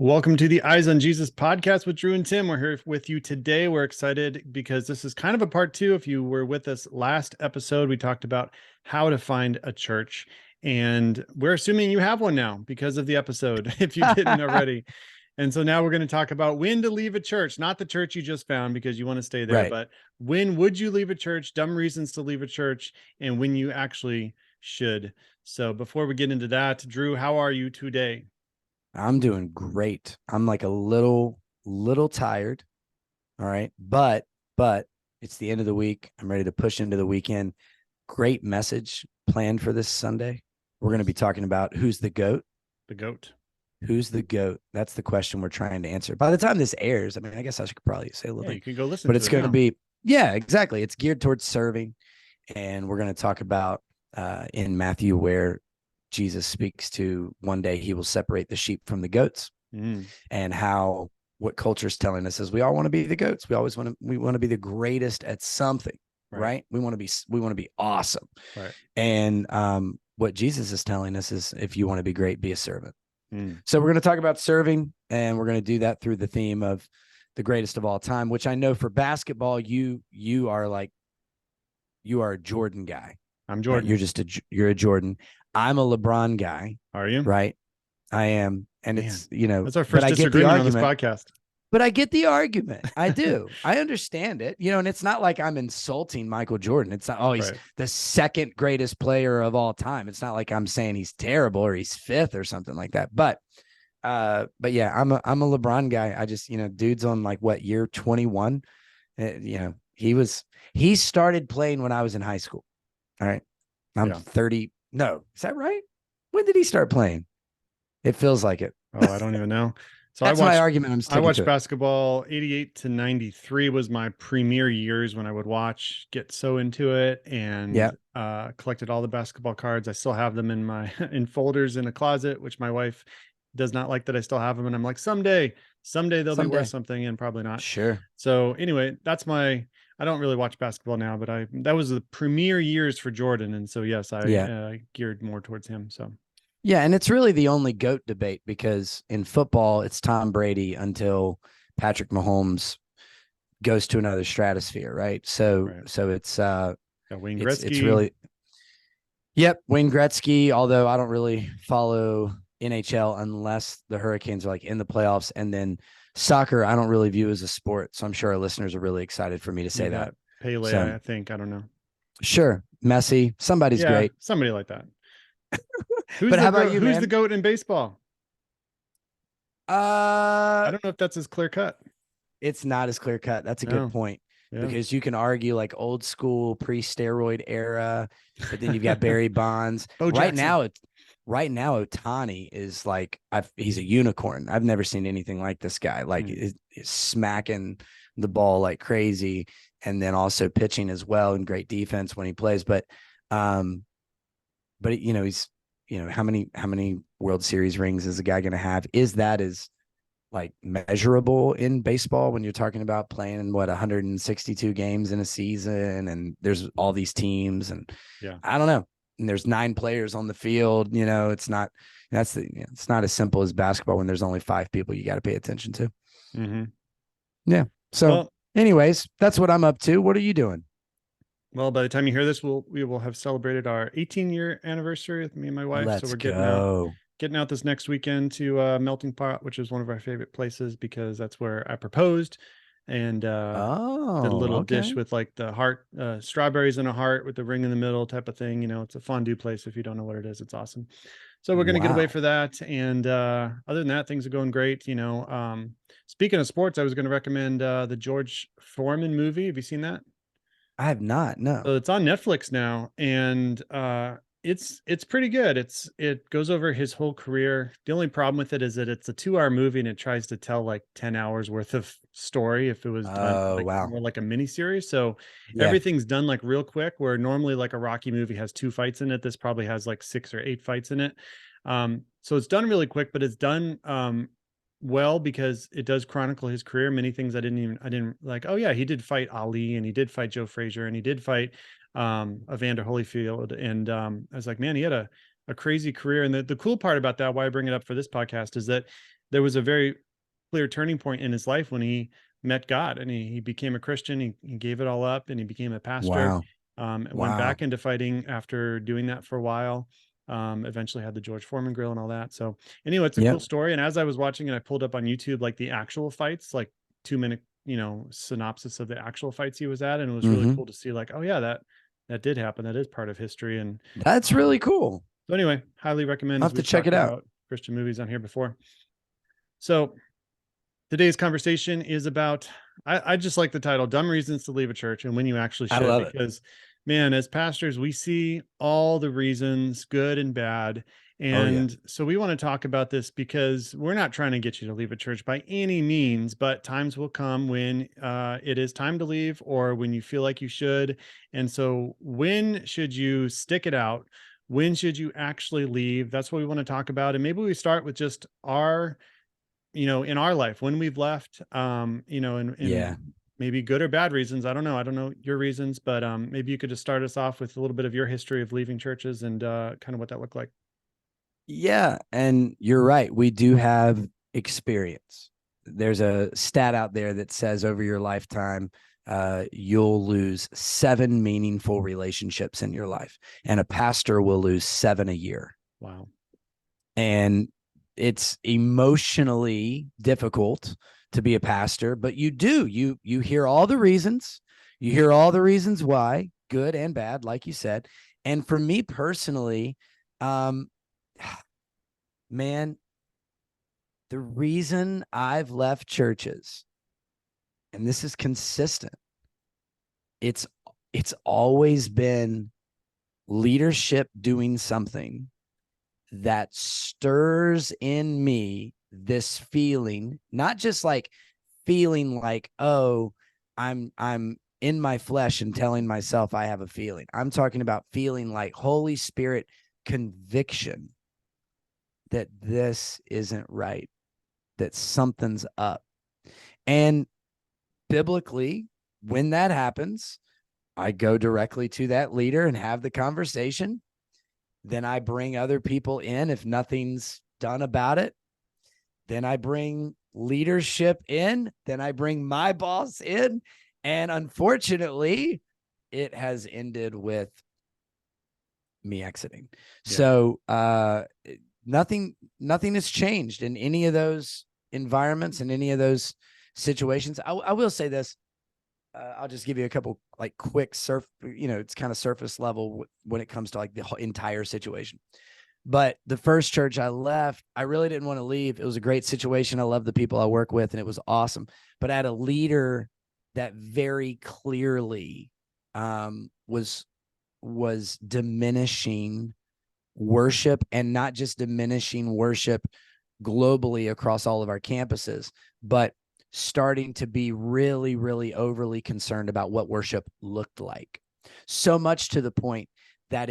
Welcome to the Eyes on Jesus podcast with Drew and Tim. We're here with you today. We're excited because this is kind of a part two. If you were with us last episode, we talked about how to find a church, and we're assuming you have one now because of the episode, if you didn't already. And so now we're going to talk about when to leave a church, not the church you just found because you want to stay there, Right. but when would you leave a church, dumb reasons to leave a church, and when you actually should. So before we get into that, Drew, how are you today? I'm doing great. I'm like a little tired. All right. But it's the end of the week. I'm ready to push into the weekend. Great message planned for this Sunday. We're going to be talking about who's the GOAT. The GOAT. Who's the GOAT? That's the question we're trying to answer. By the time this airs, I mean, I guess I should probably say a little Yeah, thing. you can go listen but to it's it going to now. be, yeah, exactly. It's geared towards serving. And we're going to talk about in Matthew where Jesus speaks to one day he will separate the sheep from the goats, and how what culture is telling us is we all want to be the goats. We always want to be the greatest at something, right? We want to be awesome. Right. And what Jesus is telling us is if you want to be great, be a servant. So we're going to talk about serving, and we're going to do that through the theme of the greatest of all time, which I know for basketball, you are a Jordan guy. I'm Jordan. Right? You're a Jordan. I'm a LeBron guy. Are you? Right. I am. And Man, it's, that's our first disagreement on this podcast. But I get the argument. I do. I understand it. And it's not like I'm insulting Michael Jordan. It's not, he's the second greatest player of all time. It's not like I'm saying he's terrible or he's fifth or something like that. But yeah, I'm a LeBron guy. I just, dude's on like what, year 21. He started playing when I was in high school. All right. I'm 30. No, is that right? When did he start playing? It feels like it. Oh, I don't even know. So that's my argument. I watched basketball. 88 to 93 was my premier years when I would get so into it, and collected all the basketball cards. I still have them in folders in a closet, which my wife does not like that I still have them. And I'm like, someday they'll be worth something, and probably not. Sure. So anyway, I don't really watch basketball now, but that was the premier years for Jordan. And so, yes, I geared more towards him. So, yeah. And it's really the only GOAT debate, because in football, it's Tom Brady until Patrick Mahomes goes to another stratosphere. Right. So it's, Wayne Gretzky. It's really, Wayne Gretzky, although I don't really follow NHL unless the Hurricanes are like in the playoffs. And then soccer, I don't really view as a sport. So I'm sure our listeners are really excited for me to say that. Pele, so, I think. I don't know. Sure. Messi. Somebody's great. Somebody like that. But how about you, man? Who's the GOAT in baseball? I don't know if that's as clear cut. It's not as clear cut. That's a good point. Because you can argue like old school pre-steroid era, but then you've got Barry Bonds. Right now, Ohtani is like, he's a unicorn. I've never seen anything like this guy. Like he's smacking the ball like crazy, and then also pitching as well, and great defense when he plays. But he's, how many World Series rings is a guy going to have? Is that as like measurable in baseball when you're talking about playing 162 games in a season, and there's all these teams, and I don't know. And there's 9 players on the field. It's not as simple as basketball when there's only 5 people you got to pay attention to. Mm-hmm. Yeah. So anyways, that's what I'm up to. What are you doing? Well, by the time you hear this, we will have celebrated our 18-year anniversary with me and my wife. So we're getting out this next weekend to Melting Pot, which is one of our favorite places because that's where I proposed. And did a little dish with like the heart, strawberries in a heart with the ring in the middle type of thing. It's a fondue place. If you don't know what it is, it's awesome. So we're going to get away for that. And other than that, things are going great. Speaking of sports, I was going to recommend the George Foreman movie. Have you seen that? I have not. No. So it's on Netflix now, and it's pretty good. It goes over his whole career. The only problem with it is that it's a 2-hour movie, and it tries to tell like 10 hours worth of story if it was done more like a mini series. So everything's done like real quick, where normally like a Rocky movie has 2 fights in it. This probably has like 6 or 8 fights in it. So it's done really quick, but it's done well, because it does chronicle his career. Many things I didn't like. Oh yeah, he did fight Ali, and he did fight Joe Frazier, and he did fight Evander Holyfield. And I was like, man, he had a crazy career. And the cool part about that, why I bring it up for this podcast, is that there was a very clear turning point in his life when he met God, and he became a Christian. He gave it all up, and he became a pastor. Wow. And went Wow. back into fighting after doing that for a while. Eventually had the George Foreman grill and all that. So anyway, it's a Yep. cool story. And as I was watching it, I pulled up on YouTube like the actual fights, like 2 minute, synopsis of the actual fights he was at, and it was really Hmm. cool to see like, oh yeah, that did happen. That is part of history. And That's um, really cool. so anyway, highly recommend, I'll as have to we've check talked it out. about Christian movies on here before. So today's conversation is about, I just like the title, Dumb Reasons to Leave a Church and When You Actually I Should, love it. because man, as pastors, we see all the reasons, good and bad. Oh yeah. And so we want to talk about this because we're not trying to get you to leave a church by any means, but times will come when it is time to leave, or when you feel like you should. And so when should you stick it out? When should you actually leave? That's what we want to talk about. And maybe we start with just our, in our life when we've left, and Yeah. maybe good or bad reasons. I don't know. I don't know your reasons, but maybe you could just start us off with a little bit of your history of leaving churches and kind of what that looked like. Yeah. And you're right. We do have experience. There's a stat out there that says over your lifetime, you'll lose 7 meaningful relationships in your life, and a pastor will lose 7 a year. Wow. And it's emotionally difficult to be a pastor, but you hear all the reasons. You hear all the reasons why, good and bad, like you said. And for me personally, man, the reason I've left churches, and this is consistent, it's always been leadership doing something that stirs in me this feeling, not just like feeling like, oh, I'm in my flesh and telling myself I have a feeling. I'm talking about feeling like Holy Spirit conviction that this isn't right, that something's up. And biblically, when that happens, I go directly to that leader and have the conversation. Then I bring other people in if nothing's done about it. Then I bring leadership in. Then I bring my boss in. And unfortunately, it has ended with me exiting. Yeah. So nothing has changed in any of those environments and any of those situations. I will say this. I'll just give you a couple like quick it's kind of surface level when it comes to like the entire situation. But the first church I left, I really didn't want to leave. It was a great situation. I love the people I work with, and it was awesome. But I had a leader that very clearly was diminishing worship, and not just diminishing worship globally across all of our campuses, but starting to be really, really overly concerned about what worship looked like. So much to the point that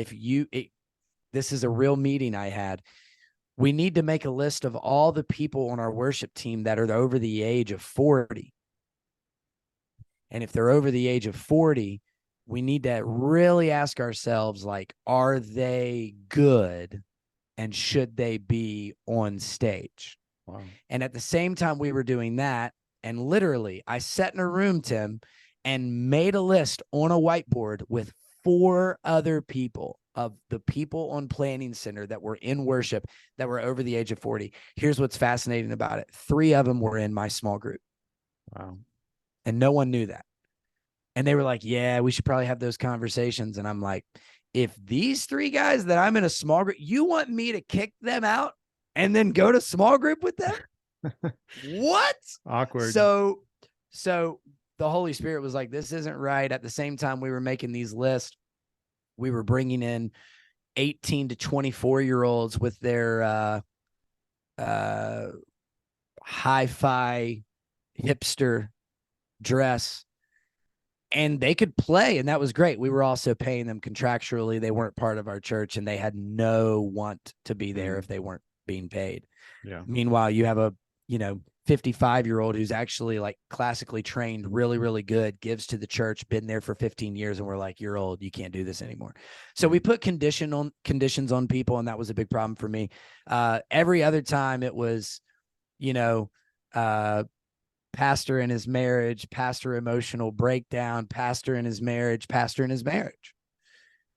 this is a real meeting I had. We need to make a list of all the people on our worship team that are over the age of 40. And if they're over the age of 40, we need to really ask ourselves, like, are they good and should they be on stage? Wow. And at the same time we were doing that, and literally I sat in a room, Tim, and made a list on a whiteboard with 4 other people of the people on Planning Center that were in worship that were over the age of 40. Here's what's fascinating about it. 3 of them were in my small group. Wow. And no one knew that. And they were like, yeah, we should probably have those conversations. And I'm like, if these 3 guys that I'm in a small group, you want me to kick them out and then go to small group with them? What? Awkward. So the Holy Spirit was like, this isn't right. At the same time we were making these lists, we were bringing in 18 to 24-year-olds with their hi-fi hipster dress, and they could play, and that was great. We were also paying them contractually. They weren't part of our church, and they had no want to be there if they weren't being paid. Yeah. Meanwhile, you have a 55-year-old who's actually like classically trained, really, really good, gives to the church, been there for 15 years. And we're like, you're old. You can't do this anymore. So we put conditions on people. And that was a big problem for me. Every other time it was, you know, uh, pastor in his marriage, pastor emotional breakdown, pastor in his marriage, pastor in his marriage.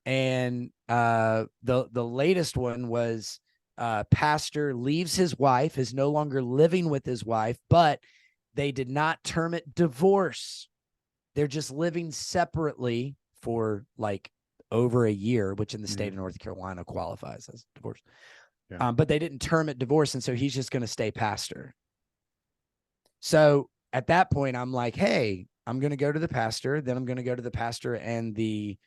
And the latest one was pastor leaves his wife, is no longer living with his wife, but they did not term it divorce. They're just living separately for like over a year, which in the state of North Carolina qualifies as divorce. Yeah. But they didn't term it divorce. And so he's just going to stay pastor. So at that point, I'm like, hey, I'm going to go to the pastor. Then I'm going to go to the pastor and the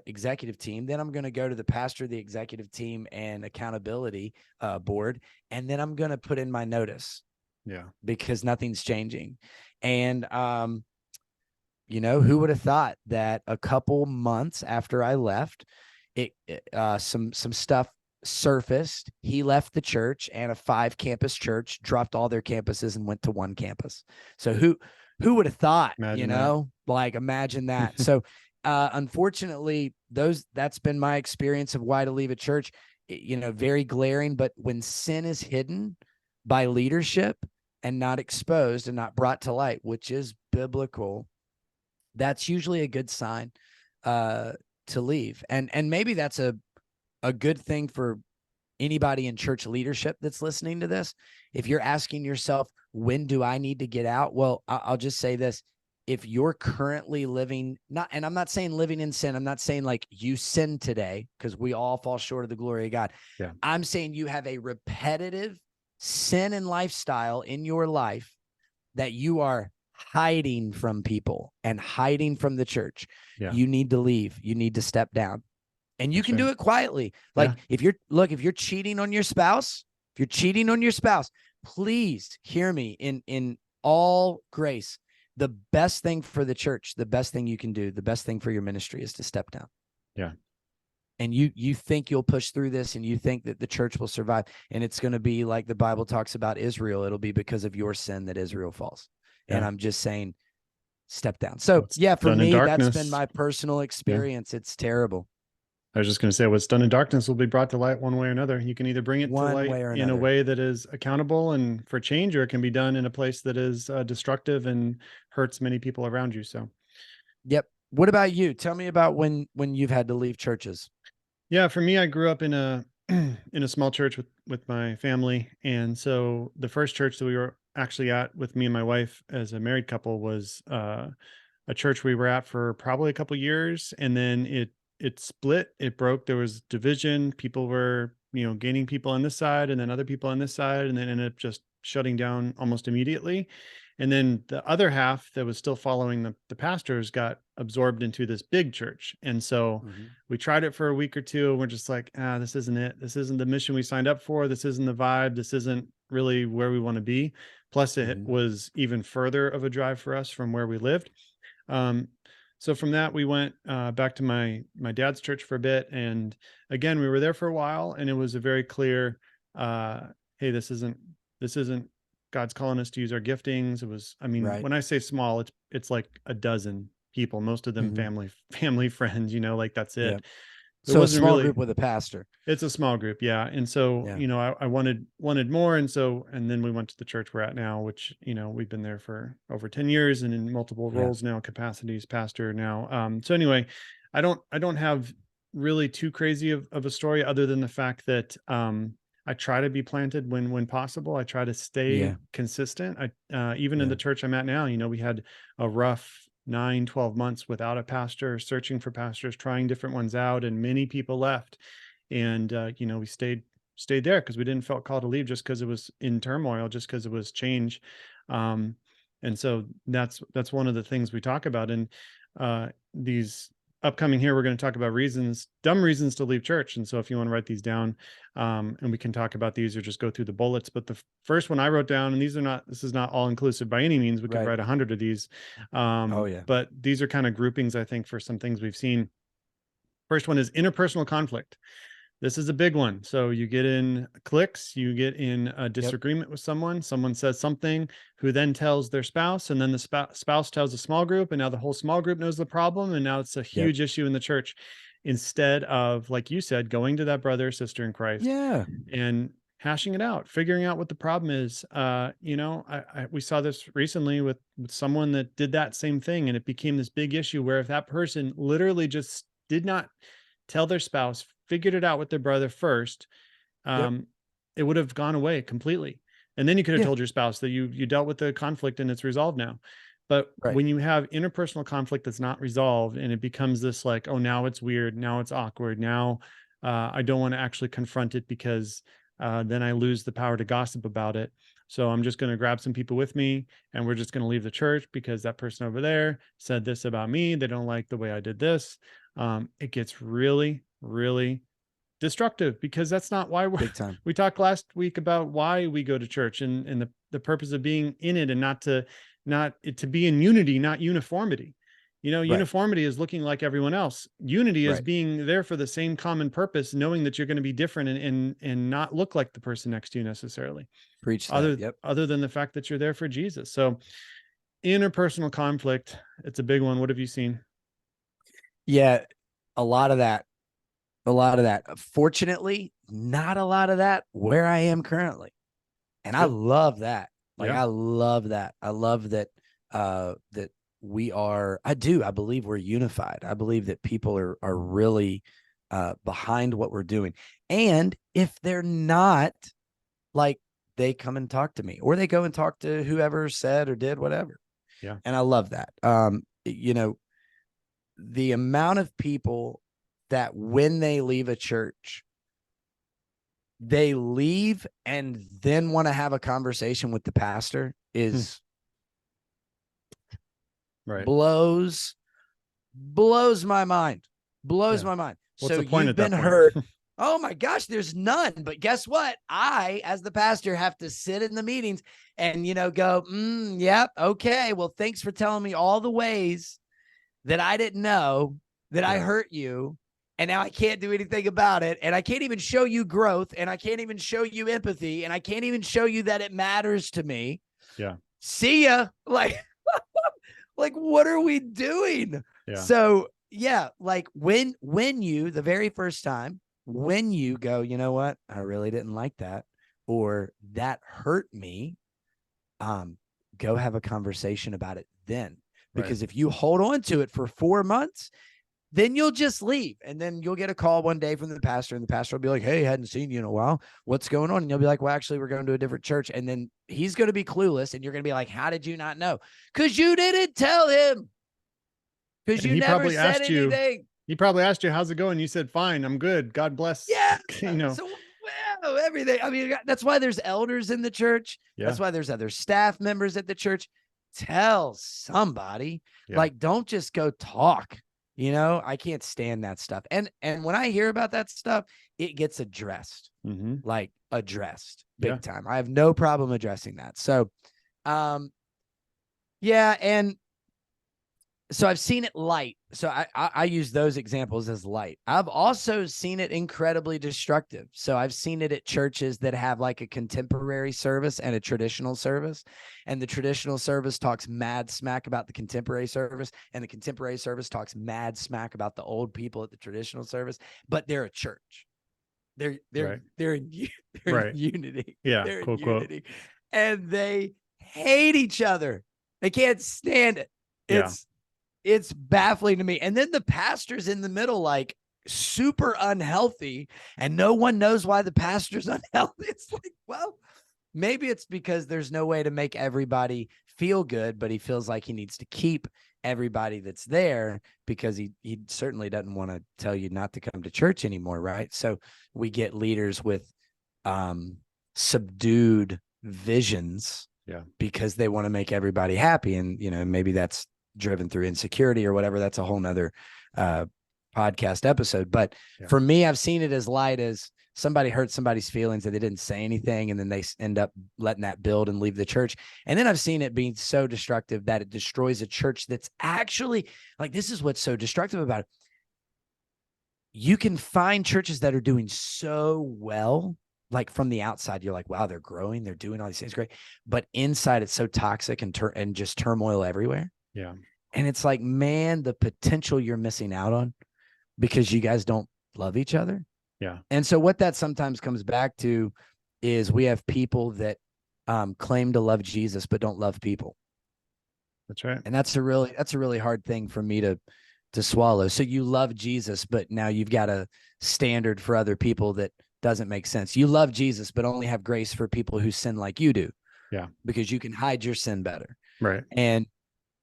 executive team. Then I'm going to go to the pastor, the executive team, and accountability board. And then I'm going to put in my notice. Yeah. Because nothing's changing. And, who would have thought that a couple months after I left, some stuff surfaced. He left the church, and a 5-campus church dropped all their campuses and went to one campus. So who would have thought, imagine that. So unfortunately, that's been my experience of why to leave a church, very glaring. But when sin is hidden by leadership and not exposed and not brought to light, which is biblical, that's usually a good sign to leave. And maybe that's a good thing for anybody in church leadership that's listening to this. If you're asking yourself, when do I need to get out? Well, I'll just say this. If you're currently living, and I'm not saying living in sin, I'm not saying like you sin today, because we all fall short of the glory of God. Yeah. I'm saying you have a repetitive sin and lifestyle in your life that you are hiding from people and hiding from the church. Yeah. You need to leave. You need to step down. And you can do it quietly. Like if you're cheating on your spouse, please hear me in all grace. The best thing for the church, the best thing you can do, the best thing for your ministry is to step down. Yeah. And you think you'll push through this, and you think that the church will survive, and it's going to be like the Bible talks about Israel. It'll be because of your sin that Israel falls. Yeah. And I'm just saying, step down. So for me, that's been my personal experience. Yeah. It's terrible. I was just going to say, what's done in darkness will be brought to light one way or another. You can either bring it to light in a way that is accountable and for change, or it can be done in a place that is destructive and hurts many people around you. So, yep. What about you? Tell me about when you've had to leave churches. Yeah, for me, I grew up in a in a small church with my family, and so the first church that we were actually at with me and my wife as a married couple was a church we were at for probably a couple years, and then it split, it broke. There was division. People were, gaining people on this side and then other people on this side, and then ended up just shutting down almost immediately. And then the other half that was still following the pastors got absorbed into this big church. And so we tried it for a week or two, and we're just like, this isn't it. This isn't the mission we signed up for. This isn't the vibe. This isn't really where we want to be. Plus it was even further of a drive for us from where we lived. So from that, we went back to my dad's church for a bit. And again, we were there for a while, and it was a very clear, hey, this isn't God's calling us to use our giftings. It was, when I say small, it's like a dozen people, most of them family friends, like that's it. Yeah. So a small group with a pastor. It's a small group. Yeah. And so, I wanted more. And then we went to the church we're at now, which, we've been there for over 10 years and in multiple roles now, capacities, pastor now. So anyway, I don't have really too crazy of a story, other than the fact that, I try to be planted when possible. I try to stay consistent. Even in the church I'm at now, we had a rough 9-12 months without a pastor, searching for pastors, trying different ones out, and many people left. And we stayed there because we didn't felt called to leave just because it was in turmoil, just because it was change. And so that's one of the things we talk about. And these upcoming here, we're going to talk about dumb reasons to leave church. And so if you want to write these down, and we can talk about these or just go through the bullets. But the first one I wrote down, and this is not all inclusive by any means. We could write 100 of these. But these are kind of groupings, I think, for some things we've seen. First one is interpersonal conflict. This is a big one. So you get in cliques, you get in a disagreement with someone says something, who then tells their spouse, and then the spouse tells a small group, and now the whole small group knows the problem, and now it's a huge issue in the church, instead of, like you said, going to that brother or sister in Christ and hashing it out, figuring out what the problem is. We saw this recently with someone that did that same thing, and it became this big issue where if that person literally just did not tell their spouse, figured it out with their brother first, Yep. um, it would have gone away completely. And then you could have Yeah. told your spouse that you dealt with the conflict and it's resolved now. But Right. when you have interpersonal conflict that's not resolved and it becomes this like, oh, now it's weird, now it's awkward, now I don't want to actually confront it because then I lose the power to gossip about it. So I'm just going to grab some people with me and we're just going to leave the church because that person over there said this about me. They don't like the way I did this. It gets really, really destructive because that's not why Big time. we talked last week about why we go to church and the purpose of being in it and not it to be in unity, not uniformity. Right. Uniformity is looking like everyone else. Unity is Right. being there for the same common purpose, knowing that you're going to be different and not look like the person next to you necessarily. Preach that. Yep. Other than the fact that you're there for Jesus. So interpersonal conflict, it's a big one. What have you seen? Yeah. A lot of that. Fortunately, not a lot of that where I am currently. And I love that. I love that. I love that that we are, I believe we're unified. I believe that people are really behind what we're doing. And if they're not, like, they come and talk to me or they go and talk to whoever said or did whatever. Yeah. And I love that. The amount of people that when they leave a church, they leave and then want to have a conversation with the pastor is right. blows my mind. Blows my mind. What's so the point you've at that been point? hurt. Oh my gosh, there's none. But guess what? I, as the pastor, have to sit in the meetings and, go, yep, okay. Well, thanks for telling me all the ways that I didn't know that I hurt you. And now I can't do anything about it. And I can't even show you growth. And I can't even show you empathy. And I can't even show you that it matters to me. Yeah. See ya. Like, what are we doing? Yeah. So yeah, like when you, the very first time, when you go, you know what? I really didn't like that, or that hurt me. Go have a conversation about it then. Because if you hold on to it for 4 months, then you'll just leave. And then you'll get a call one day from the pastor and the pastor will be like, hey, hadn't seen you in a while. What's going on? And you'll be like, well, actually, we're going to a different church. And then he's going to be clueless. And you're going to be like, how did you not know? Because you didn't tell him. Because you never said anything. He probably asked you, how's it going? You said, fine, I'm good. God bless. Yeah. So, well, everything. I mean, that's why there's elders in the church. Yeah. That's why there's other staff members at the church. Tell somebody. Like, don't just go talk. I can't stand that stuff. And when I hear about that stuff, it gets addressed, like addressed big time. I have no problem addressing that. So, yeah. And so I've seen it light. So I use those examples as light. I've also seen it incredibly destructive. So I've seen it at churches that have like a contemporary service and a traditional service. And the traditional service talks mad smack about the contemporary service. And the contemporary service talks mad smack about the old people at the traditional service. But they're a church. They're in unity. Yeah. They're Quote, in unity. And they hate each other. They can't stand it. It's baffling to me. And then the pastor's in the middle, like super unhealthy, and no one knows why the pastor's unhealthy. It's like, well, maybe it's because there's no way to make everybody feel good, but he feels like he needs to keep everybody that's there because he certainly doesn't want to tell you not to come to church anymore. Right. So we get leaders with subdued visions because they want to make everybody happy. And, maybe that's driven through insecurity or whatever. That's a whole nother podcast episode. But for me, I've seen it as light as somebody hurt somebody's feelings and they didn't say anything. And then they end up letting that build and leave the church. And then I've seen it being so destructive that it destroys a church that's actually like, this is what's so destructive about it. You can find churches that are doing so well, like from the outside, you're like, wow, they're growing. They're doing all these things great. But inside it's so toxic and just turmoil everywhere. Yeah. And it's like, man, the potential you're missing out on because you guys don't love each other. Yeah. And so what that sometimes comes back to is we have people that claim to love Jesus but don't love people. That's right. And that's a really hard thing for me to swallow. So you love Jesus, but now you've got a standard for other people that doesn't make sense. You love Jesus, but only have grace for people who sin like you do. Yeah. Because you can hide your sin better. Right. And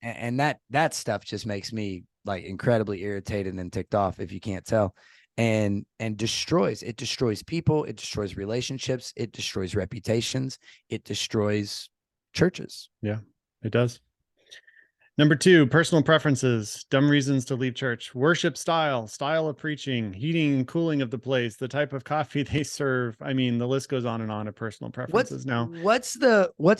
that stuff just makes me like incredibly irritated and ticked off, if you can't tell. And destroys people, it destroys relationships, it destroys reputations, it destroys churches. Yeah, it does. Number 2, personal preferences, dumb reasons to leave church, worship style of preaching, heating and cooling of the place, the type of coffee they serve. I mean, the list goes on and on of personal preferences. What's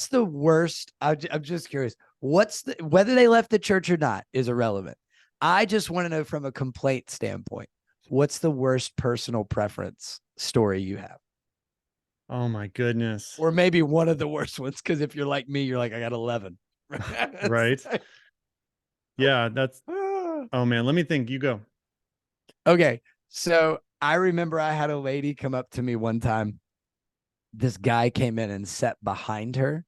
the worst? I'm just curious. Whether they left the church or not is irrelevant. I just want to know from a complaint standpoint, what's the worst personal preference story you have? Oh my goodness. Or maybe one of the worst ones, because if you're like me, you're like, I got 11. Right. Yeah, that's, oh man, let me think. You go. Okay. So I remember I had a lady come up to me one time. This guy came in and sat behind her.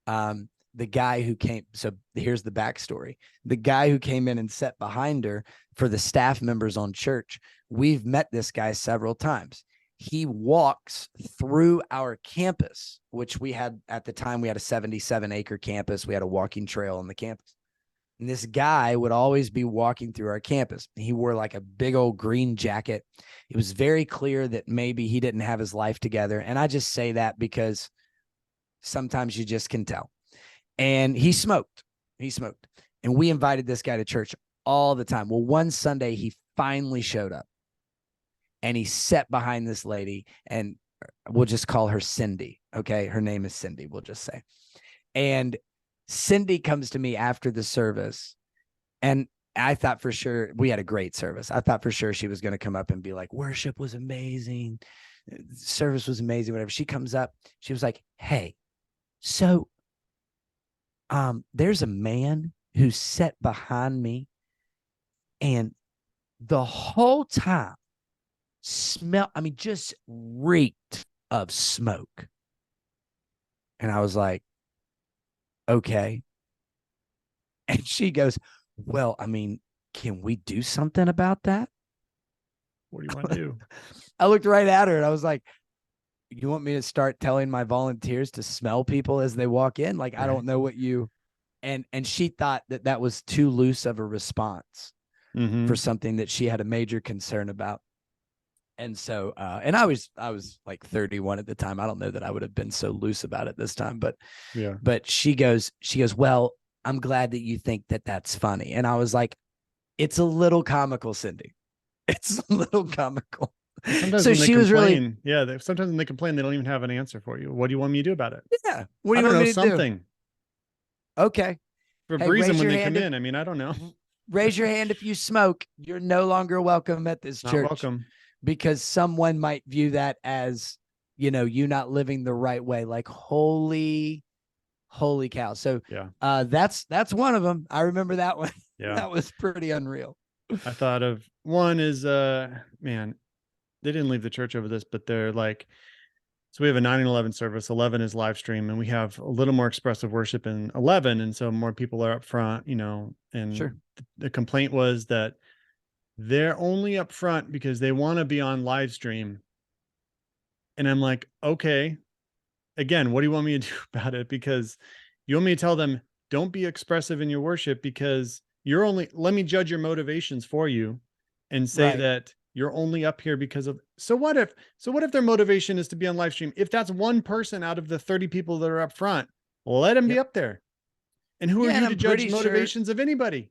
The guy who came, so here's the backstory. The guy who came in and sat behind her, for the staff members on church, we've met this guy several times. He walks through our campus, which we had at the time, we had a 77-acre campus. We had a walking trail on the campus. And this guy would always be walking through our campus. He wore like a big old green jacket. It was very clear that maybe he didn't have his life together. And I just say that because sometimes you just can tell. And he smoked. And we invited this guy to church all the time. Well, one Sunday he finally showed up and he sat behind this lady, and we'll just call her Cindy. Okay. Her name is Cindy, we'll just say. And Cindy comes to me after the service, and I thought for sure, we had a great service. I thought for sure she was going to come up and be like, worship was amazing, service was amazing, whatever. She comes up, she was like, hey, so there's a man who sat behind me, and the whole time just reeked of smoke. And I was like, okay. And she goes, well, I mean, can we do something about that? What do you want to do? I looked right at her and I was like, you want me to start telling my volunteers to smell people as they walk in? Like, I don't know what you, and she thought that was too loose of a response for something that she had a major concern about. And so, and I was like 31 at the time. I don't know that I would have been so loose about it this time, but yeah. But she goes, well, I'm glad that you think that that's funny. And I was like, it's a little comical, Cindy. It's a little comical. Sometimes so she was really, sometimes when they complain, they don't even have an answer for you. What do you want me to do about it? Yeah. What do you want me to something. Do? Okay. For a reason when they come in. I mean, I don't know. Raise your hand if you smoke. You're no longer welcome at this church. Welcome. Because someone might view that as, you not living the right way. Like, holy cow. So that's one of them. I remember that one. Yeah. That was pretty unreal. I thought of one is, man, they didn't leave the church over this, but they're like, so we have a 9/11 service, 11 is live stream, and we have a little more expressive worship in 11. And so more people are up front, and sure. The complaint was that they're only up front because they want to be on live stream. And I'm like, okay, again, what do you want me to do about it? Because you want me to tell them, don't be expressive in your worship because let me judge your motivations for you and say that you're only up here because of, so what if their motivation is to be on live stream? If that's one person out of the 30 people that are up front, let them be up there. And who are you to judge motivations of anybody?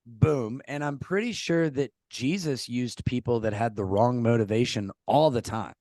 Boom. And I'm pretty sure that Jesus used people that had the wrong motivation all the time.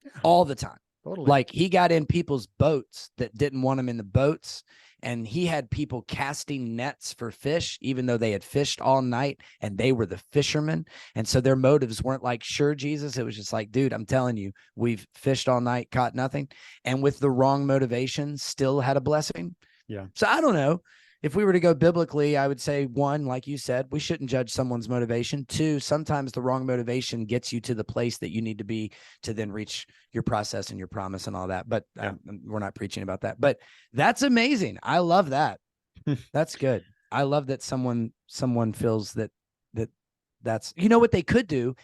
Yeah. All the time. Totally. Like, he got in people's boats that didn't want him in the boats. And he had people casting nets for fish, even though they had fished all night and they were the fishermen. And so their motives weren't like, sure, Jesus. It was just like, dude, I'm telling you, we've fished all night, caught nothing. And with the wrong motivation, still had a blessing. Yeah. So I don't know. if we were to go biblically, I would say, one, like you said, we shouldn't judge someone's motivation. Two, sometimes the wrong motivation gets you to the place that you need to be to then reach your process and your promise and all that. But we're not preaching about that. But that's amazing. I love that. That's good. I love that someone feels that's, you know what they could do?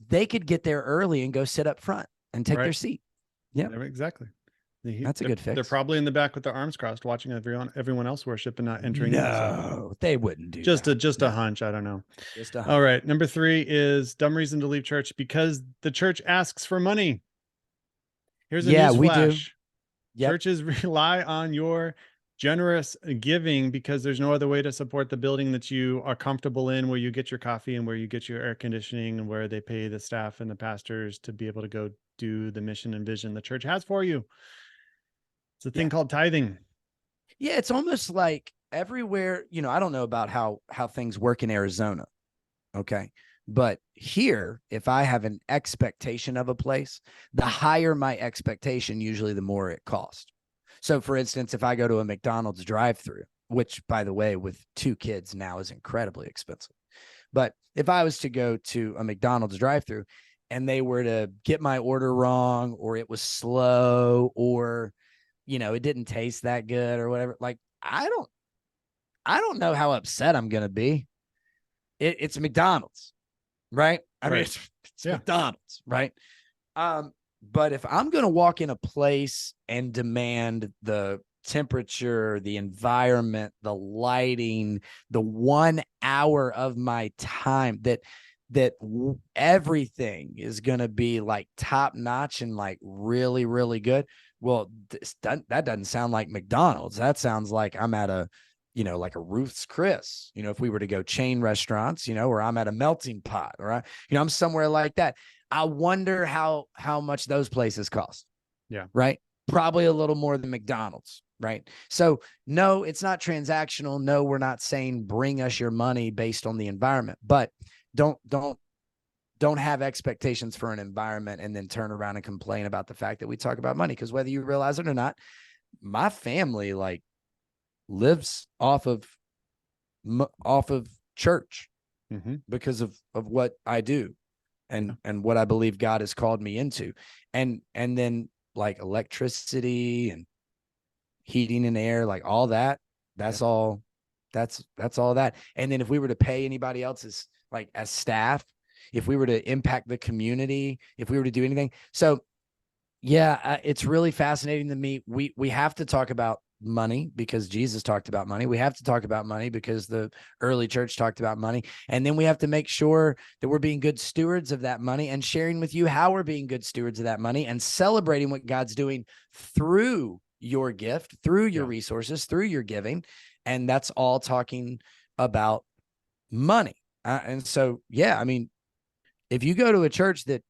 They could get there early and go sit up front and take their seat. Yeah, exactly. That's a good fix. They're probably in the back with their arms crossed, watching everyone else worship and not entering. No, they wouldn't do just that. A hunch. I don't know. Just a hunch. All right. Number 3 is dumb reason to leave church because the church asks for money. Here's a news flash. Yep. Churches rely on your generous giving because there's no other way to support the building that you are comfortable in, where you get your coffee and where you get your air conditioning and where they pay the staff and the pastors to be able to go do the mission and vision the church has for you. It's a thing called tithing. Yeah, it's almost like everywhere, you know, I don't know about how things work in Arizona. Okay. But here, if I have an expectation of a place, the higher my expectation, usually the more it costs. So for instance, if I go to a McDonald's drive-through, which by the way, with 2 kids now is incredibly expensive. But if I was to go to a McDonald's drive-through and they were to get my order wrong, or it was slow, or, you know, it didn't taste that good or whatever, like, I don't know how upset I'm going to be. It's McDonald's, right? I mean, it's McDonald's, right? But if I'm going to walk in a place and demand the temperature, the environment, the lighting, the 1 hour of my time, that everything is going to be like top notch and like really, really good. Well, that doesn't sound like McDonald's. That sounds like I'm at a, you know, like a Ruth's Chris, you know, if we were to go chain restaurants, you know, or I'm at a Melting Pot, or I'm somewhere like that. I wonder how much those places cost. Yeah. Right. Probably a little more than McDonald's. Right. So no, it's not transactional. No, we're not saying bring us your money based on the environment, but don't have expectations for an environment and then turn around and complain about the fact that we talk about money. Because whether you realize it or not, my family like lives off of church because of what I do and what I believe God has called me into. And then like electricity and heating and air, like all that, that's all that. And then if we were to pay anybody else's, like as staff, if we were to impact the community, if we were to do anything. So yeah, it's really fascinating to me. We have to talk about money because Jesus talked about money. We have to talk about money because the early church talked about money. And then we have to make sure that we're being good stewards of that money and sharing with you how we're being good stewards of that money and celebrating what God's doing through your gift, through your resources, through your giving. And that's all talking about money. And so, yeah, I mean, if you go to a church that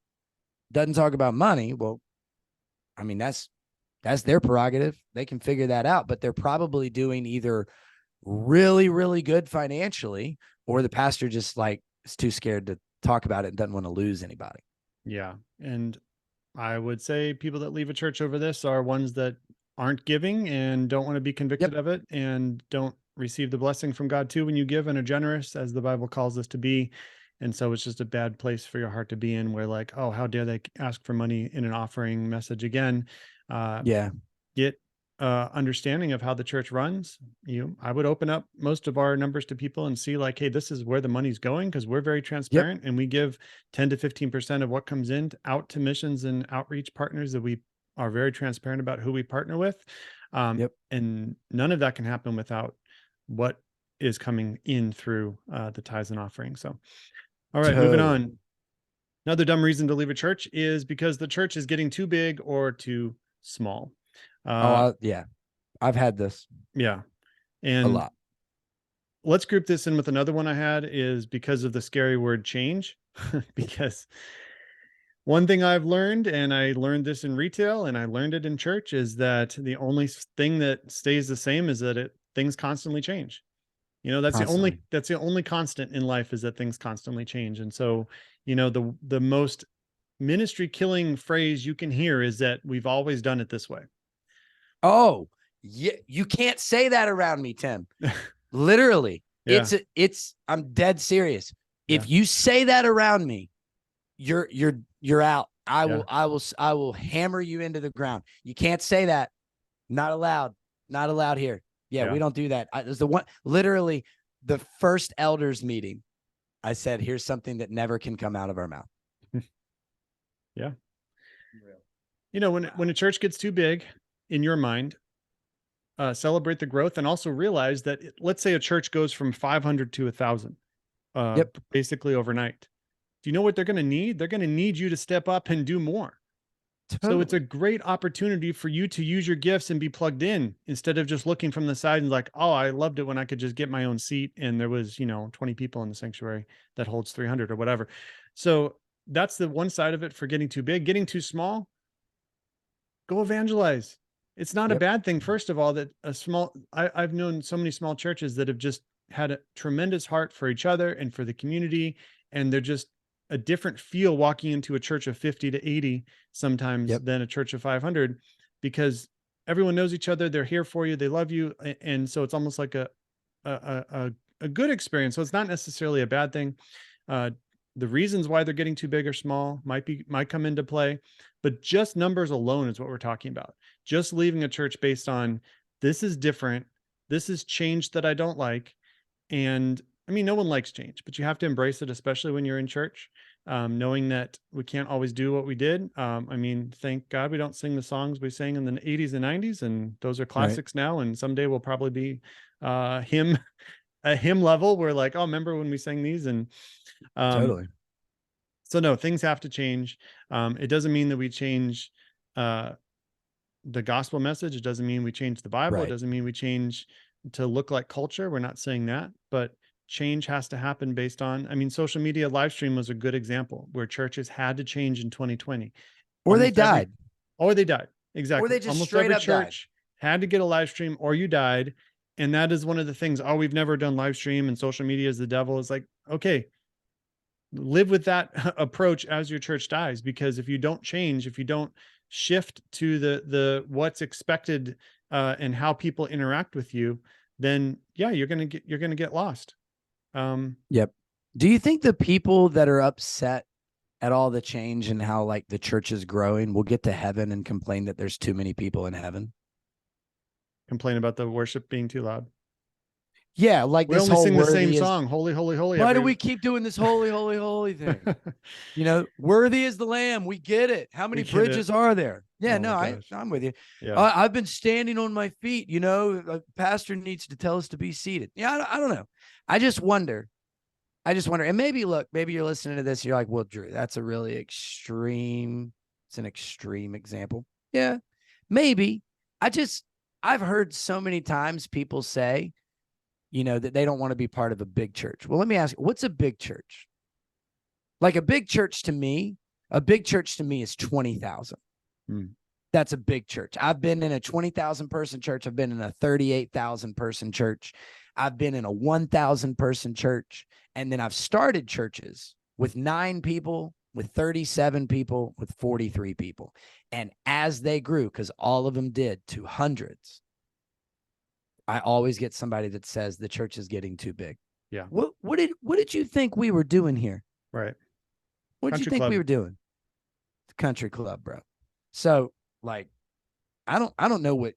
doesn't talk about money, well, I mean, that's their prerogative. They can figure that out, but they're probably doing either really, really good financially, or the pastor just like is too scared to talk about it and doesn't want to lose anybody. Yeah. And I would say people that leave a church over this are ones that aren't giving and don't want to be convicted of it and don't receive the blessing from God too when you give and are generous, as the Bible calls us to be. And so it's just a bad place for your heart to be in, where like, oh, how dare they ask for money in an offering message again? Get understanding of how the church runs. I would open up most of our numbers to people and see like, hey, this is where the money's going, because we're very transparent and we give 10 to 15% of what comes in out to missions and outreach partners that we are very transparent about who we partner with. And none of that can happen without what is coming in through the tithes and offerings. So, all right, moving on. Another dumb reason to leave a church is because the church is getting too big or too small. I've had this. Yeah. And a lot. Let's group this in with another one I had, is because of the scary word change. Because one thing I've learned, and I learned this in retail and I learned it in church, is that the only thing that stays the same is that things constantly change. That's the only constant in life, is that things constantly change. And so, the most ministry killing phrase you can hear is that we've always done it this way. Oh, yeah. You can't say that around me, Tim. Literally. Yeah. I'm dead serious. Yeah. If you say that around me, you're out. I Yeah. will hammer you into the ground. You can't say that. Not allowed. Not allowed here. Yeah, Yeah. we don't do that. It was literally the first elders meeting. I said, here's something that never can come out of our mouth. Yeah. You know, when a church gets too big in your mind, celebrate the growth and also realize that let's say a church goes from 500 to 1,000, Yep. basically overnight. Do you know what they're going to need? They're going to need you to step up and do more. Totally. So it's a great opportunity for you to use your gifts and be plugged in instead of just looking from the side and like, oh, I loved it when I could just get my own seat and there was, 20 people in the sanctuary that holds 300 or whatever. So that's the one side of it for getting too big. Getting too small, go evangelize. It's not a Yep. bad thing. First of all, that I've known so many small churches that have just had a tremendous heart for each other and for the community. And they're just a different feel walking into a church of 50 to 80 sometimes Yep. than a church of 500, because everyone knows each other. They're here for you. They love you. And so it's almost like a good experience. So it's not necessarily a bad thing. The reasons why they're getting too big or small might come into play, but just numbers alone is what we're talking about. Just leaving a church based on this is different, this is change that I don't like. And I mean, no one likes change, but you have to embrace it, especially when you're in church, knowing that we can't always do what we did. I mean, thank God we don't sing the songs we sang in the 80s and 90s, and those are classics now. And someday we'll probably be a hymn level. We're like, oh, remember when we sang these? And Totally. so no, things have to change. It doesn't mean that we change the gospel message. It doesn't mean we change the Bible. Right. It doesn't mean we change to look like culture. We're not saying that, but change has to happen based on, I mean, social media live stream was a good example where churches had to change in 2020. Or they died. Or they died. Exactly. Or they just almost straight every up died. church had to get a live stream or you died. And that is one of the things, oh, we've never done live stream and social media is the devil. Is like, okay, live with that approach as your church dies, because if you don't change, if you don't shift to the what's expected and how people interact with you, then yeah, you're gonna get lost. Yep. Do you think the people that are upset at all the change and how like the church is growing will get to heaven and complain that there's too many people in heaven? Complain about the worship being too loud. Yeah, like We this only whole sing the worthy same is, song, holy, holy, holy. why do we keep doing this holy, holy, holy thing? You know, worthy is the Lamb. We get it. How many bridges are there? Yeah, Oh no, I'm with you. Yeah. I've been standing on my feet. You know, a pastor needs to tell us to be seated. Yeah, I don't know. I just wonder. And maybe look, maybe you're listening to this. You're like, well, Drew, that's a really extreme. It's an extreme example. Yeah, maybe. I've heard so many times people say, you know, that they don't want to be part of a big church. Well, let me ask you, what's a big church? Like a big church to me is 20,000. That's a big church. I've been in a 20,000 person church. I've been in a 38,000 person church. I've been in a 1,000 person church. And then I've started churches with 9 people, with 37 people, with 43 people. And as they grew, because all of them did, to hundreds, I always get somebody that says the church is getting too big. Yeah. What did you think we were doing here? Right. What did you think we were doing? The country club, bro. So like, I don't know what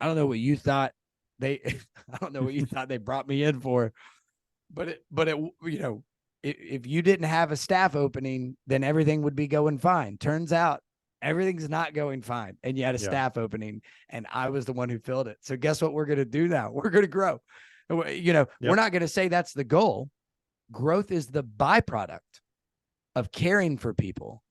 you thought I don't know what you thought they brought me in for, but you know, if you didn't have a staff opening, then everything would be going fine. Turns out everything's not going fine. And you had a staff opening and I was the one who filled it. So guess what we're going to do now? We're going to grow. You know, we're not going to say that's the goal. Growth is the byproduct of caring for people,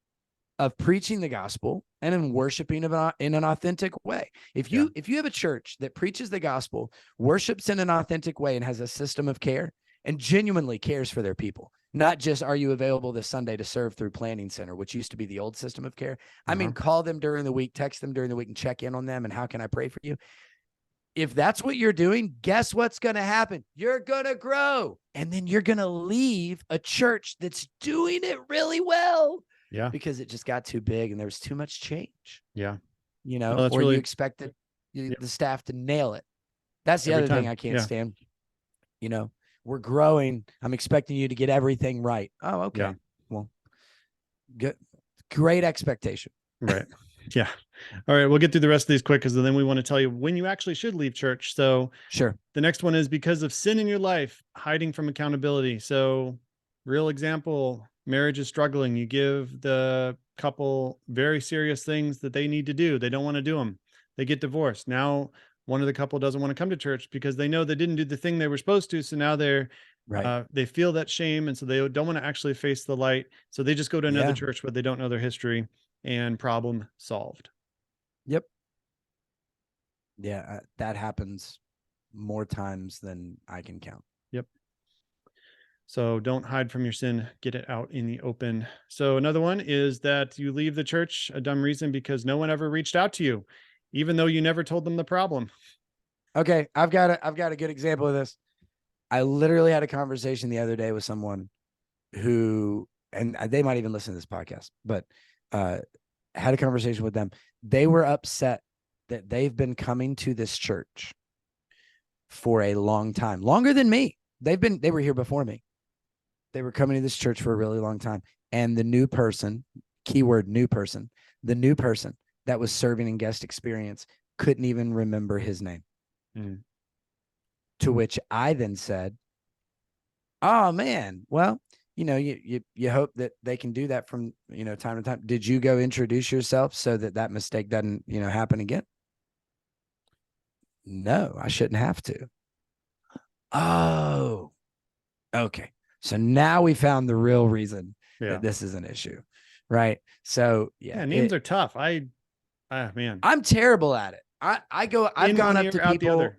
of preaching the gospel, and in worshiping in an authentic way. If you have a church that preaches the gospel, worships in an authentic way, and has a system of care and genuinely cares for their people, not just are you available this Sunday to serve through Planning Center, which used to be the old system of care. I mean, call them during the week, text them during the week, and check in on them. And how can I pray for you? If that's what you're doing, guess what's going to happen? You're going to grow. And then you're going to leave a church that's doing it really well. Yeah. Because it just got too big and there was too much change. Yeah. You know, or you expected the staff to nail it. That's the other thing I can't stand. You know, we're growing. I'm expecting you to get everything right. Oh, okay. Yeah. Well, good. Great expectation. Right. Yeah. All right. We'll get through the rest of these quick because then we want to tell you when you actually should leave church. So Sure. the next one is because of sin in your life, hiding from accountability. So, real example, marriage is struggling. You give the couple very serious things that they need to do. They don't want to do them. They get divorced. Now, one of the couple doesn't want to come to church because they know they didn't do the thing they were supposed to. So now Right. they feel that shame, and so they don't want to actually face the light. So they just go to another Yeah. church where they don't know their history, and problem solved. Yep. Yeah. That happens more times than I can count. Yep. So don't hide from your sin, get it out in the open. So another one is that you leave the church a dumb reason because no one ever reached out to you, even though you never told them the problem. Okay. I've got a good example of this. I literally had a conversation the other day with someone who, and they might even listen to this podcast, but had a conversation with them. They were upset that they've been coming to this church for a long time, longer than me. They were here before me. They were coming to this church for a really long time. And the new person, keyword new person, the new person that was serving in guest experience couldn't even remember his name. Mm. To which I then said, oh man, well, you hope that they can do that from, time to time. Did you go introduce yourself so that mistake doesn't, happen again? No, I shouldn't have to. Oh, okay. So now we found the real reason that this is an issue, right? So yeah, names are tough. Man, I'm terrible at it. I've gone up to people.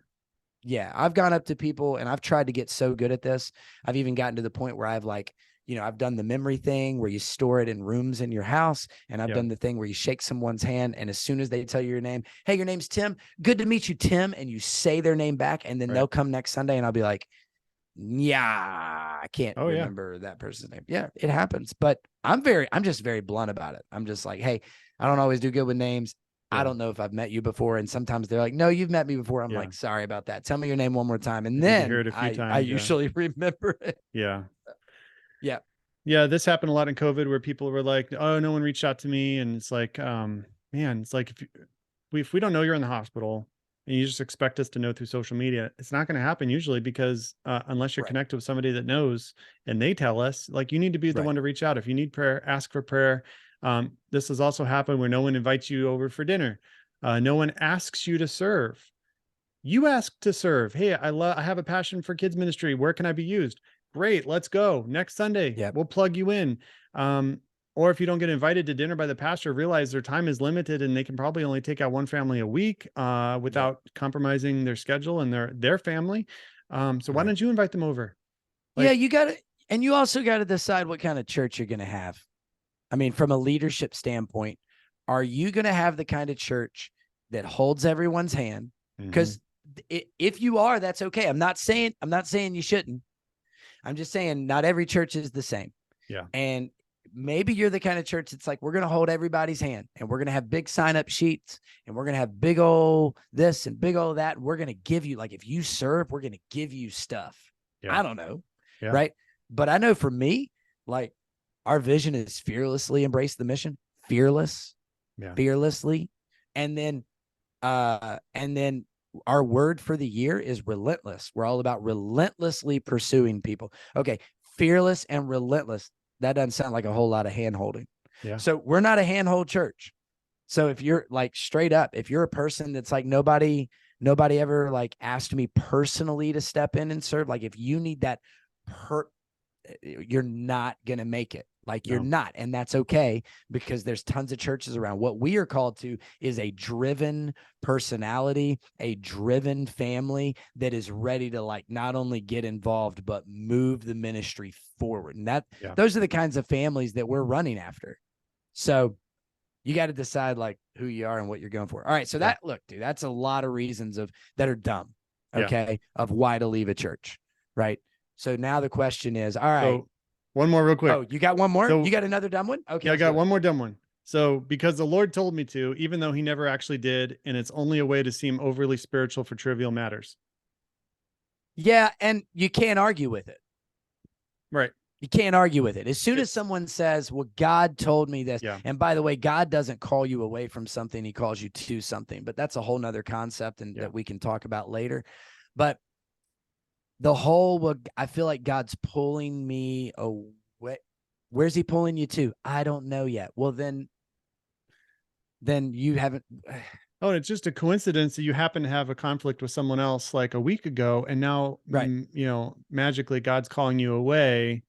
Yeah, I've gone up to people and I've tried to get so good at this. I've even gotten to the point where I've I've done the memory thing where you store it in rooms in your house. And I've done the thing where you shake someone's hand. And as soon as they tell you your name, hey, your name's Tim. Good to meet you, Tim. And you say their name back. And then they'll come next Sunday and I'll be like, yeah, I can't remember that person's name. Yeah, it happens. But I'm just very blunt about it. I'm just like, hey, I don't always do good with names. I don't know if I've met you before. And sometimes they're like, no, you've met me before. I'm like, sorry about that. Tell me your name one more time. And then I usually remember it. Yeah. Yeah. Yeah. This happened a lot in COVID where people were like, oh, no one reached out to me. And it's like, man, it's like, if we don't know you're in the hospital and you just expect us to know through social media, it's not going to happen usually because unless you're connected with somebody that knows and they tell us, like, you need to be the one to reach out. If you need prayer, ask for prayer. This has also happened where no one invites you over for dinner. No one asks you to serve. You ask to serve. Hey, I have a passion for kids ministry. Where can I be used? Great. Let's go next Sunday. We'll plug you in. Or if you don't get invited to dinner by the pastor, realize their time is limited and they can probably only take out one family a week without compromising their schedule and their family. So why don't you invite them over? You got to, and you also got to decide what kind of church you're going to have. I mean, from a leadership standpoint, are you going to have the kind of church that holds everyone's hand? Because if you are, that's okay. I'm not saying you shouldn't. I'm just saying not every church is the same. Yeah. And maybe you're the kind of church that's like, we're going to hold everybody's hand and we're going to have big sign-up sheets and we're going to have big old this and big old that. And we're going to give you, like, if you serve, we're going to give you stuff. I don't know. Yeah. Right. But I know for me, like, our vision is fearlessly embrace the mission, fearlessly. And then our word for the year is relentless. We're all about relentlessly pursuing people. Okay. Fearless and relentless. That doesn't sound like a whole lot of hand holding. Yeah. So we're not a handhold church. So if you're like straight up, if you're a person that's like, nobody ever like asked me personally to step in and serve. Like, if you need that you're not going to make it. Like, you're not. And that's okay, because there's tons of churches around. What we are called to is a driven personality, a driven family that is ready to, like, not only get involved, but move the ministry forward. And those are the kinds of families that we're running after. So you got to decide, like, who you are and what you're going for. All right. So look, dude, that's a lot of reasons that are dumb. Okay. Of why to leave a church. Right. So now the question is, all right. So, one more real quick. Oh, you got one more? You got another dumb one? Okay. Yeah, I got one more dumb one. So, because the Lord told me to, even though he never actually did, and it's only a way to seem overly spiritual for trivial matters. Yeah, and you can't argue with it. Right. You can't argue with it. As soon as someone says, well, God told me this. Yeah. And by the way, God doesn't call you away from something. He calls you to something, but that's a whole nother concept and that we can talk about later. But the whole, I feel like God's pulling me away. Where's he pulling you to? I don't know yet. Well, then you haven't. Oh, it's just a coincidence that you happen to have a conflict with someone else like a week ago. And now, Right. Magically God's calling you away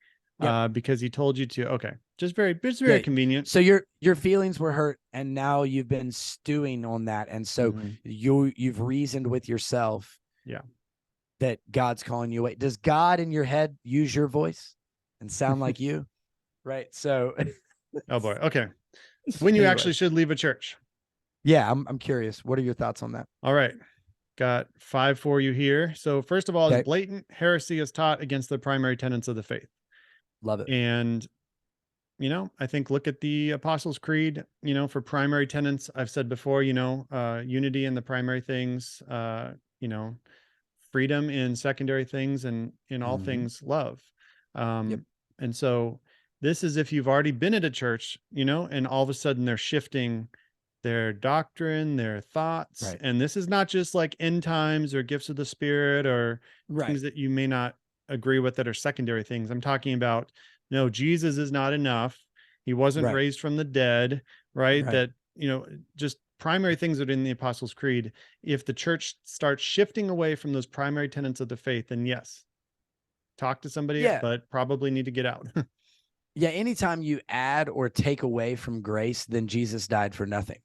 because he told you to. Okay. Just very convenient. So your feelings were hurt and now you've been stewing on that. And so you've reasoned with yourself. Yeah. That God's calling you away. Does God in your head use your voice and sound like you? Right. So. Oh boy. Okay. When you actually should leave a church. Yeah. I'm curious. What are your thoughts on that? All right. Got 5 for you here. So first of all, is blatant heresy is taught against the primary tenets of the faith. Love it. And, I think look at the Apostles' Creed, for primary tenets. I've said before, unity in the primary things, freedom in secondary things, and in all things love. And so this is if you've already been at a church, and all of a sudden they're shifting their doctrine, their thoughts. Right. And this is not just like end times or gifts of the Spirit or things that you may not agree with that are secondary things. I'm talking about, no, Jesus is not enough. He wasn't raised from the dead, right? That, just primary things that are in the Apostles' Creed. If the church starts shifting away from those primary tenets of the faith, then yes, talk to somebody, but probably need to get out. Yeah. Anytime you add or take away from grace, then Jesus died for nothing.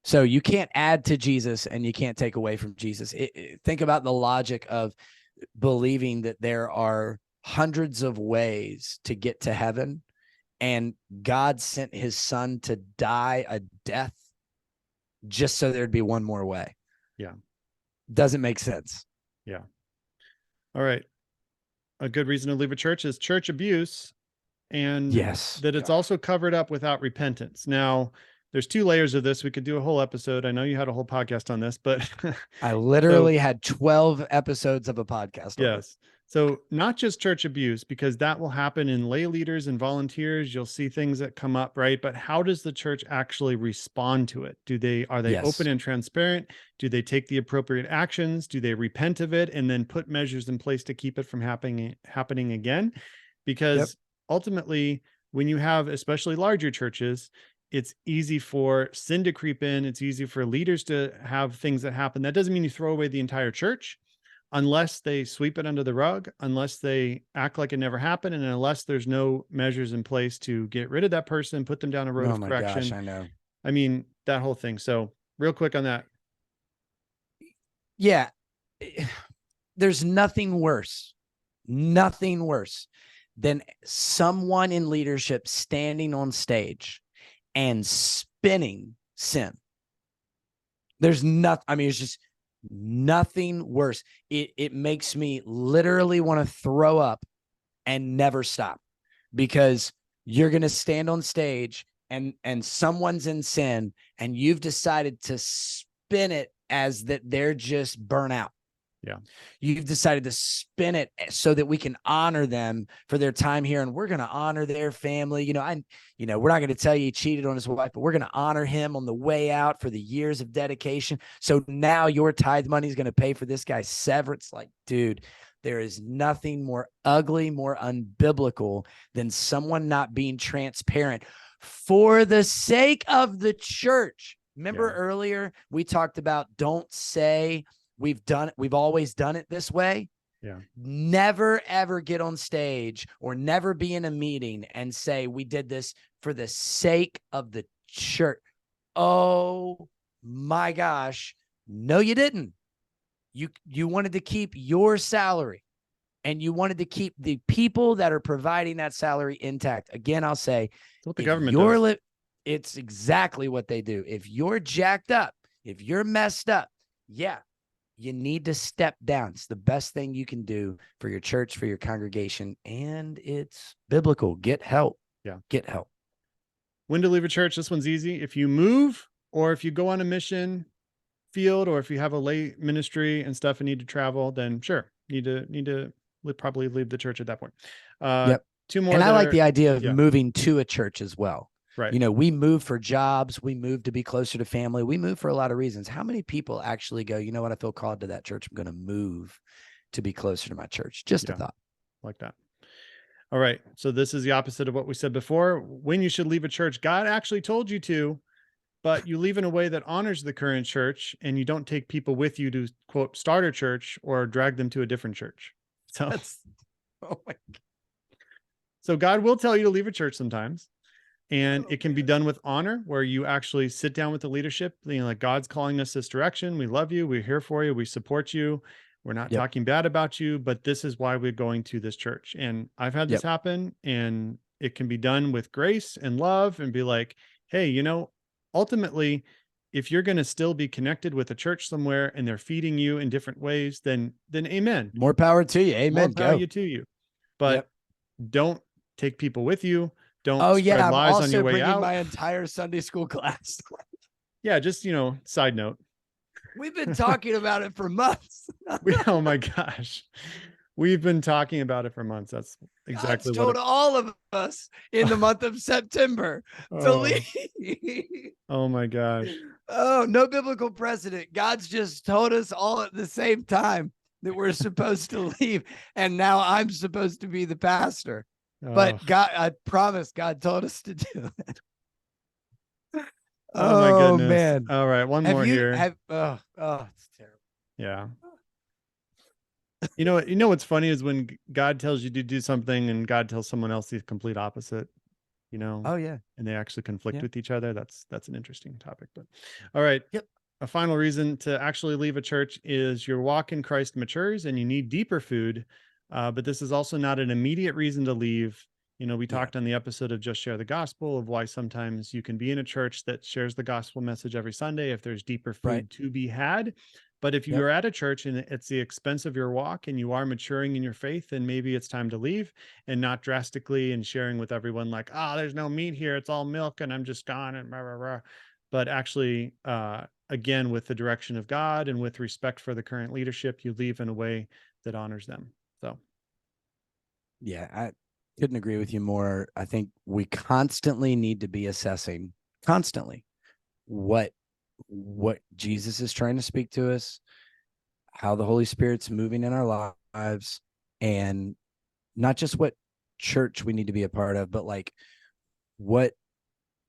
So you can't add to Jesus and you can't take away from Jesus. Think about the logic of believing that there are hundreds of ways to get to heaven, and God sent his son to die a death just so there'd be one more way. Yeah. Doesn't make sense. Yeah. All right. A good reason to leave a church is church abuse, and that it's also covered up without repentance. Now, there's 2 layers of this. We could do a whole episode. I know you had a whole podcast on this, but I literally had 12 episodes of a podcast on this. So not just church abuse, because that will happen in lay leaders and volunteers. You'll see things that come up, right? But how does the church actually respond to it? Are they open and transparent? Do they take the appropriate actions? Do they repent of it and then put measures in place to keep it from happening again? Because ultimately, when you have especially larger churches, it's easy for sin to creep in. It's easy for leaders to have things that happen. That doesn't mean you throw away the entire church, unless they sweep it under the rug, unless they act like it never happened, and unless there's no measures in place to get rid of that person, put them down a road of correction. Gosh, I know. I mean, that whole thing. So real quick on that. Yeah. There's nothing worse than someone in leadership standing on stage and spinning sin. There's nothing. I mean, it's just nothing worse. It makes me literally want to throw up and never stop, because you're going to stand on stage and someone's in sin and you've decided to spin it as that they're just burnt out. Yeah. You've decided to spin it so that we can honor them for their time here. And we're going to honor their family. We're not going to tell you he cheated on his wife, but we're going to honor him on the way out for the years of dedication. So now your tithe money is going to pay for this guy's severance. Like, dude, there is nothing more ugly, more unbiblical than someone not being transparent for the sake of the church. Remember earlier we talked about don't say we've always done it this way. Yeah. Never, ever get on stage or never be in a meeting and say, we did this for the sake of the church. Oh my gosh. No, you didn't. You wanted to keep your salary and you wanted to keep the people that are providing that salary intact. Again, I'll say, that's what the government does. It's exactly what they do. If you're jacked up, if you're messed up, you need to step down. It's the best thing you can do for your church, for your congregation, and it's biblical. Get help. Yeah. Get help. When to leave a church? This one's easy. If you move or if you go on a mission field, or if you have a lay ministry and stuff and need to travel, then sure, need to probably leave the church at that point. Yep. Two more. And I that like are, the idea of yeah, moving to a church as well. right. You know, we move for jobs, we move to be closer to family, we move for a lot of reasons. How many people actually go, you know what, I feel called to that church, I'm going to move to be closer to my church? Just a thought. Like that. All right. So this is the opposite of what we said before. When you should leave a church, God actually told you to, but you leave in a way that honors the current church, and you don't take people with you to, quote, start a church or drag them to a different church. So, Oh my God. So God will tell you to leave a church sometimes, and it can be done with honor, where you actually sit down with the leadership, you know, like, God's calling us this direction. We love you. We're here for you. We support you. We're not talking bad about you, but this is why we're going to this church. And I've had this happen, and it can be done with grace and love, and be like, hey, you know, ultimately, if you're going to still be connected with a church somewhere and they're feeding you in different ways, then amen. More power to you. Amen. More power to you. But don't take people with you. Don't spread I'm lies also on your way bringing out. my entire Sunday school class. Yeah, just, you know, side note. We've been talking about it for months. Oh my gosh. We've been talking about it for months. That's exactly God's told all of us in the month of September to leave. Oh my gosh. Oh, no biblical precedent. God's just told us all at the same time that we're supposed to leave. And now I'm supposed to be the pastor. But God, I promise God told us to do it. Oh my goodness. Man. All right. One more here. It's terrible. Yeah. You know what's funny is when God tells you to do something and God tells someone else the complete opposite, you know? Oh yeah. And they actually conflict with each other. That's an interesting topic. But all right. A final reason to actually leave a church is your walk in Christ matures and you need deeper food. But this is also not an immediate reason to leave. You know, we talked on the episode of Just Share the Gospel of why sometimes you can be in a church that shares the gospel message every Sunday if there's deeper food to be had. But if you're at a church and it's the expense of your walk and you are maturing in your faith, then maybe it's time to leave, and not drastically and sharing with everyone like, oh, there's no meat here. It's all milk and I'm just gone and blah, blah, blah. But actually, again, with the direction of God and with respect for the current leadership, you leave in a way that honors them. So. Yeah, I couldn't agree with you more. I think we constantly need to be assessing what Jesus is trying to speak to us, how the Holy Spirit's moving in our lives, and not just what church we need to be a part of, but like, what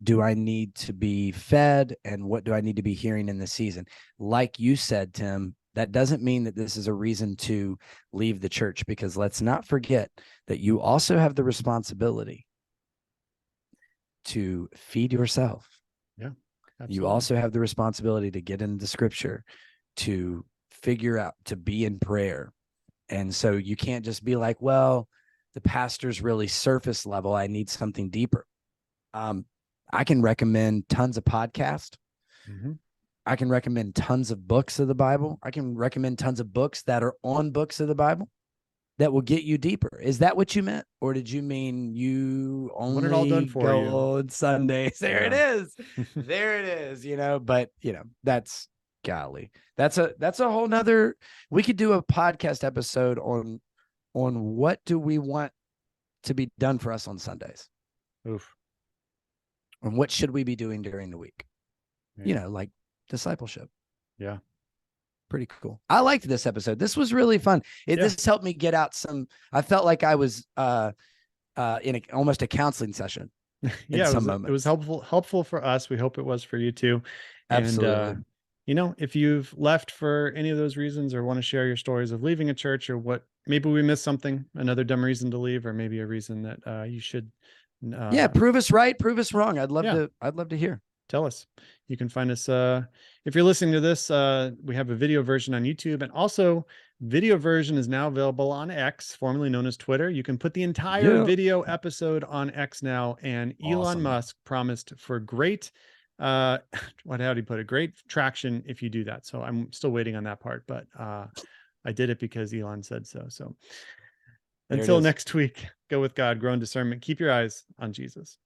do I need to be fed and what do I need to be hearing in this season? Like you said, Tim, that doesn't mean that this is a reason to leave the church, because let's not forget that you also have the responsibility to feed yourself. Yeah. Absolutely. You also have the responsibility to get into scripture, to figure out, to be in prayer. And so you can't just be like, well, the pastor's really surface level. I need something deeper. I can recommend tons of podcasts. Mm-hmm. I can recommend tons of books of the Bible. I can recommend tons of books that are on books of the Bible that will get you deeper. Is that what you meant? Or did you mean you only want it all done for go you on Sundays? There it is. There it is, but that's golly. That's a whole nother, we could do a podcast episode on what do we want to be done for us on Sundays. Oof. And what should we be doing during the week? Yeah. Like discipleship. Yeah. Pretty cool. I liked this episode. This was really fun. This helped me get out I felt like I was in almost a counseling session. It was helpful for us. We hope it was for you too. Absolutely. And if you've left for any of those reasons or want to share your stories of leaving a church, or what, maybe we missed something, another dumb reason to leave, or maybe a reason that you should prove us right, prove us wrong. I'd love to hear. Tell us. You can find us if you're listening to this, we have a video version on YouTube, and also video version is now available on X, formerly known as Twitter. You can put the entire video episode on X now, and Elon Musk promised for great how do you put it, great traction if you do that. So I'm still waiting on that part, but I did it because Elon said so. Until next week, go with God, grow in discernment, keep your eyes on Jesus.